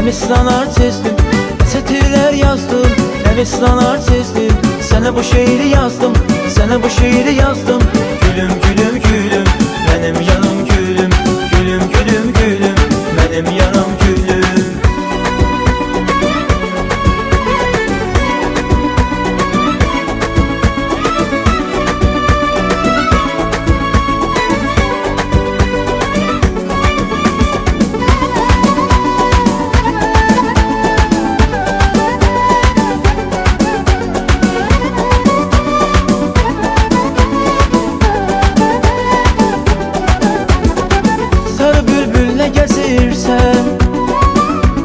Misralar çizdim, setirler yazdım, ne misralar çizdim. Sana bu şiiri yazdım, sana bu şiiri yazdım. Gülüm gülüm gülüm, benim yanım gülüm. Gülüm gülüm gülüm, benim yanım gülüm.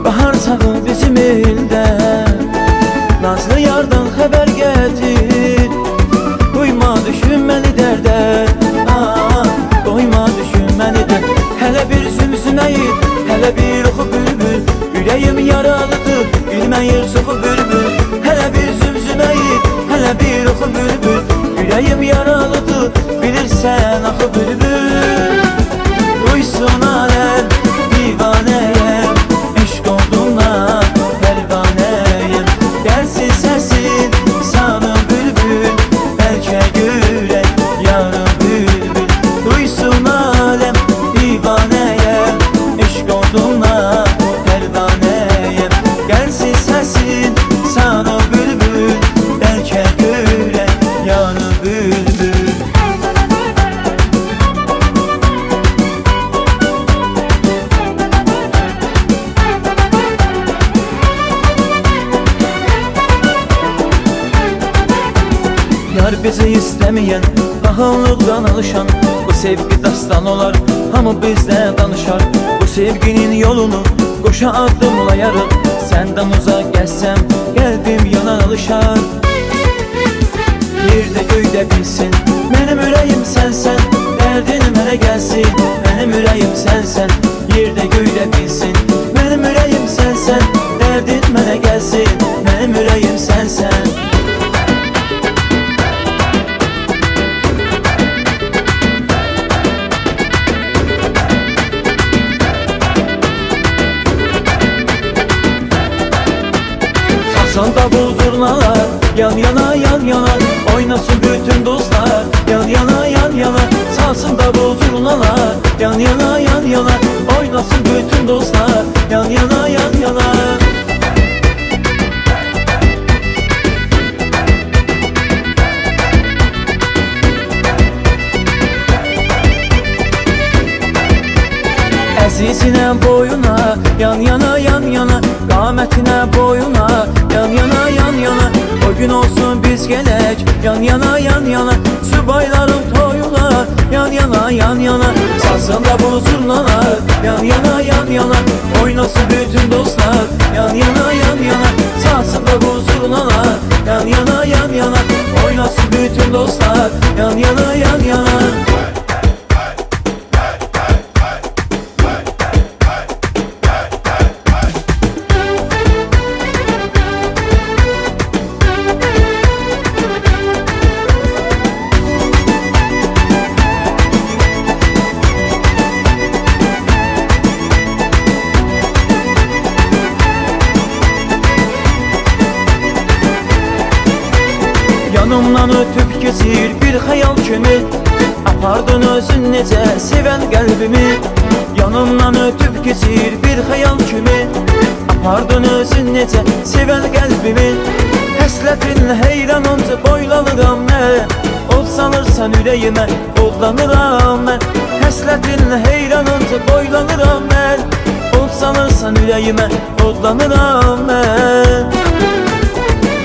Bahar sağı bizim ildə, nazlı yardan xəbər gətir. Qoyma düşünməni dərdə, qoyma düşünməni də. Hələ bir zümzüməyir, hələ bir oxu bülbül. Ürəyim yaralıdır, bilməyir soxu bülbül. Hələ bir zümzüməyir, hələ bir oxu bülbül. Ürəyim yaralıdır, bilirsən axı bülbül. Duysun aləm, divanəyəm, eşq olduğuna pərvanəyəm. Gəlsin səsin, sanı bülbül, bəlkə görək yarı bülbül. Duysun aləm, divanəyəm, eşq olduğuna pərvanəyəm. Gəlsin səsin, sanı bülbül, bəlkə görək yarı bülbül. Yar bizi istəməyən, pahalılıqdan alışan. Bu sevgi dastan olar, hamı bizdə danışar. Bu sevginin yolunu qoşa addımlayarıq. Səndən uzaq gəzsəm, qəlbim yanar alışar. Yerdə göydə bilsin, mənim ürəyim sənsən. Dərdin mənə gəlsin, mənim ürəyim sənsən. Yerdə göydə bilsin, mənim ürəyim sənsən. Dərdin mənə gəlsin, mənim ürəyim sənsən. Çalsan davul zurnalar, yan yana yan yana. Oynasın bütün dostlar, yan yana yan yana. Çalsın davul zurnalar, yan yana yan yana. Oynasın bütün dostlar, yan yana yan yana. Əzizinə boyuna, yan yana yan yana. Qamətinə boyuna, yan yana yan yana. O gün olsun biz gələk, yan yana yan yana. Subayların toyuna, yan yana yan yana. Çalsın davul zurnalar, yan yana yan yana. Oynasın bütün dostlar, yan yana yan yana. Çalsın davul zurnalar, yan yana yan yana. Oynasın bütün dostlar, yan yana yan yana. Yanımdan ötüb keçir bir xəyal kimi. Apardın özün necə sevən qəlbimi. Yanımdan ötüb keçir bir xəyal kimi. Apardın özün necə sevən qəlbimi. Həslətin heyranınca boylanıram mən. Od salırsan ürəyimə, odlanıram mən. Həslətin heyranınca boylanıram mən. Od salırsan ürəyimə, odlanıram mən.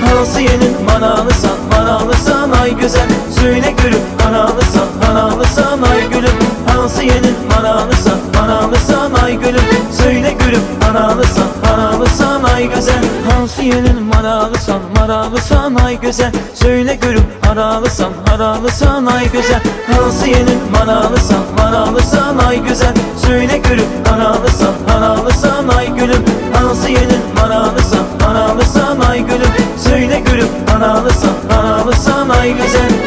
Hansı yerin manalısan, manalısan ay güzel. Söyle gülüm, manalısan, manalısan ay gülüm. Hansı yerin manalısan, manalısan ay gülüm. Söyle gülüm, manalısan, manalısan ay ay güzel. Hansı yerin maralısan ay güzel. Söyle gülüm haralısan ay güzel. Hansı yerin maralısan ay güzel. Söyle gülüm haralısan ay gülüm. Hansı yerin maralısan ay gülüm. Söyle gülüm haralısan ay güzel.